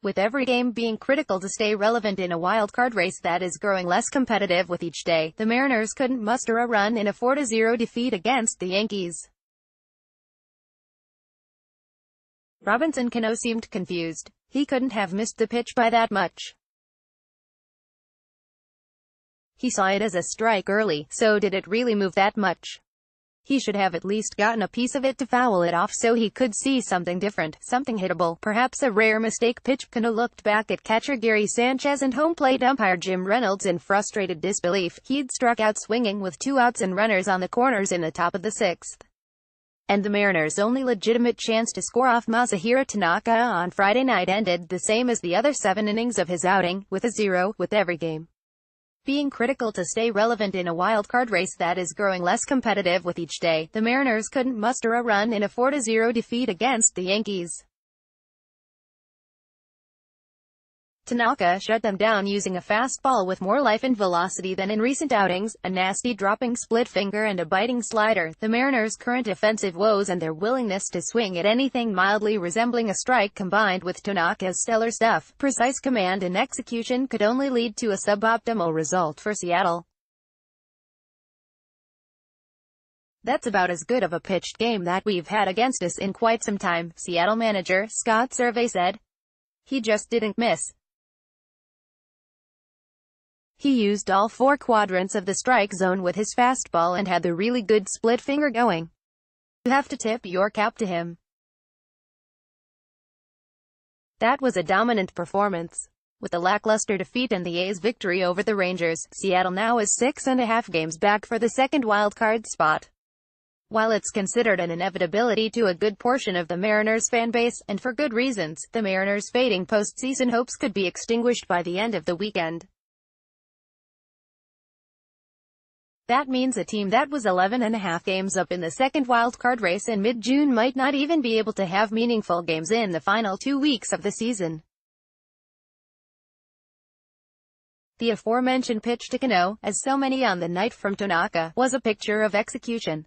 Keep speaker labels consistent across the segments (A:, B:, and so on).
A: With every game being critical to stay relevant in a wild-card race that is growing less competitive with each day, the Mariners couldn't muster a run in a 4-0 defeat against the Yankees. Robinson Cano seemed confused. He couldn't have missed the pitch by that much. He saw it as a strike early, so did it really move that much? He should have at least gotten a piece of it to foul it off so he could see something different, something hittable, perhaps a rare mistake pitch. Cano looked back at catcher Gary Sanchez and home plate umpire Jim Reynolds in frustrated disbelief. He'd struck out swinging with 2 outs and runners on the corners in the top of the 6th. And the Mariners' only legitimate chance to score off Masahiro Tanaka on Friday night ended the same as the other 7 innings of his outing, with a 0, with every game being critical to stay relevant in a wild-card race that is growing less competitive with each day. The Mariners couldn't muster a run in a 4-0 defeat against the Yankees. Tanaka shut them down using a fastball with more life and velocity than in recent outings, a nasty dropping split finger and a biting slider. The Mariners' current offensive woes and their willingness to swing at anything mildly resembling a strike combined with Tanaka's stellar stuff, precise command and execution could only lead to a suboptimal result for Seattle. "That's about as good of a pitched game that we've had against us in quite some time," Seattle manager Scott Servais said. "He just didn't miss. He used all 4 quadrants of the strike zone with his fastball and had the really good split finger going. You have to tip your cap to him. That was a dominant performance." With the lackluster defeat and the A's victory over the Rangers, Seattle now is 6.5 games back for the second wildcard spot. While it's considered an inevitability to a good portion of the Mariners fan base, and for good reasons, the Mariners' fading postseason hopes could be extinguished by the end of the weekend. That means a team that was 11.5 games up in the second wildcard race in mid-June might not even be able to have meaningful games in the final 2 weeks of the season. The aforementioned pitch to Cano, as so many on the night from Tanaka, was a picture of execution.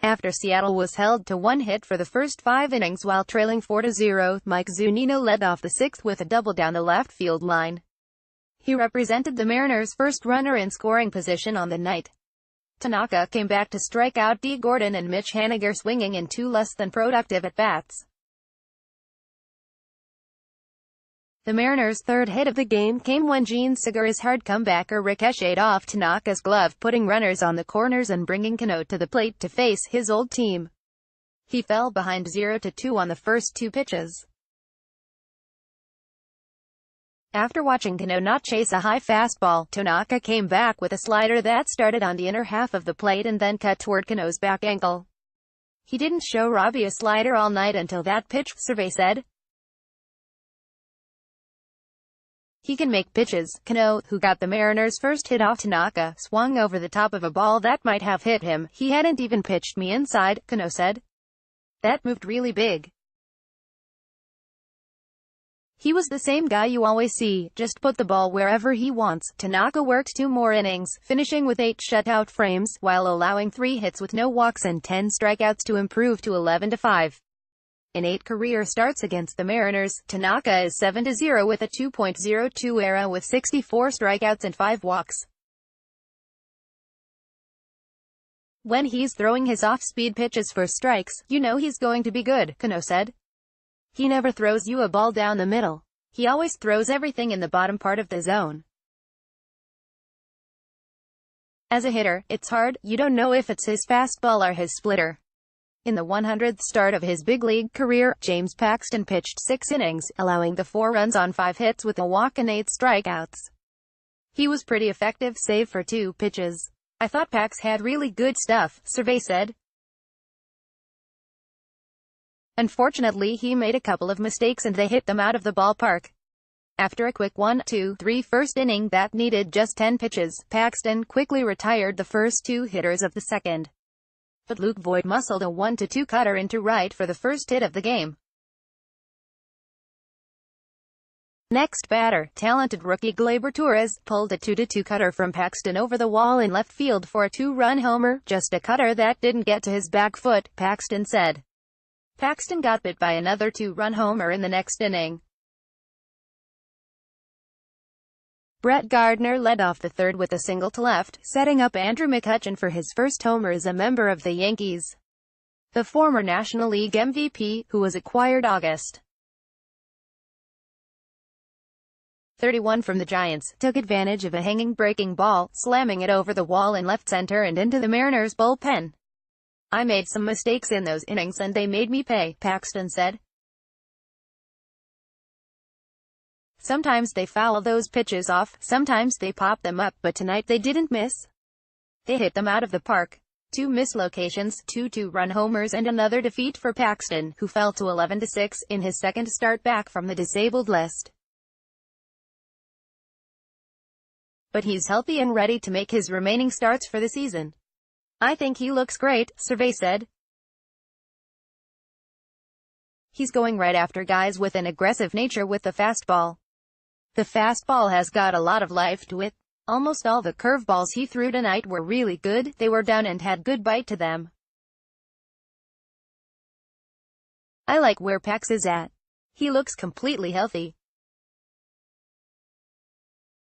A: After Seattle was held to 1 hit for the first 5 innings while trailing 4-0, Mike Zunino led off the 6th with a double down the left field line. He represented the Mariners' first runner in scoring position on the night. Tanaka came back to strike out D. Gordon and Mitch Haniger swinging in 2 less than productive at-bats. The Mariners' 3rd hit of the game came when Gene Segura's hard comebacker ricocheted off Tanaka's glove, putting runners on the corners and bringing Cano to the plate to face his old team. He fell behind 0-2 on the first 2 pitches. After watching Cano not chase a high fastball, Tanaka came back with a slider that started on the inner half of the plate and then cut toward Cano's back ankle. "He didn't show Robbie a slider all night until that pitch," Servais said. "He can make pitches." Cano, who got the Mariners' first hit off Tanaka, swung over the top of a ball that might have hit him. "He hadn't even pitched me inside," Cano said. "That moved really big. He was the same guy you always see, just put the ball wherever he wants." Tanaka worked 2 more innings, finishing with 8 shutout frames, while allowing 3 hits with no walks and 10 strikeouts to improve to 11-5. In 8 career starts against the Mariners, Tanaka is 7-0 with a 2.02 ERA with 64 strikeouts and 5 walks. "When he's throwing his off-speed pitches for strikes, you know he's going to be good," Cano said. "He never throws you a ball down the middle. He always throws everything in the bottom part of the zone. As a hitter, it's hard, you don't know if it's his fastball or his splitter." In the 100th start of his big league career, James Paxton pitched 6 innings, allowing the 4 runs on 5 hits with a walk and 8 strikeouts. "He was pretty effective save for 2 pitches. I thought Pax had really good stuff," Servais said. "Unfortunately he made a couple of mistakes and they hit them out of the ballpark." After a quick 1-2-3 first inning that needed just 10 pitches, Paxton quickly retired the first 2 hitters of the second. But Luke Voit muscled a 1-2 cutter into right for the first hit of the game. Next batter, talented rookie Gleyber Torres, pulled a 2-2 cutter from Paxton over the wall in left field for a 2-run homer, just a cutter that didn't get to his back foot, Paxton said. Paxton got bit by another two-run homer in the next inning. Brett Gardner led off the third with a single to left, setting up Andrew McCutchen for his first homer as a member of the Yankees. The former National League MVP, who was acquired August 31 from the Giants, took advantage of a hanging breaking ball, slamming it over the wall in left center and into the Mariners' bullpen. "I made some mistakes in those innings and they made me pay," Paxton said. "Sometimes they foul those pitches off, sometimes they pop them up, but tonight they didn't miss. They hit them out of the park." 2 mislocations, 2 two-run homers and another defeat for Paxton, who fell to 11-6 in his second start back from the disabled list. But he's healthy and ready to make his remaining starts for the season. "I think he looks great," Survey said. "He's going right after guys with an aggressive nature with the fastball. The fastball has got a lot of life to it. Almost all the curveballs he threw tonight were really good, they were down and had good bite to them. I like where Pax is at. He looks completely healthy.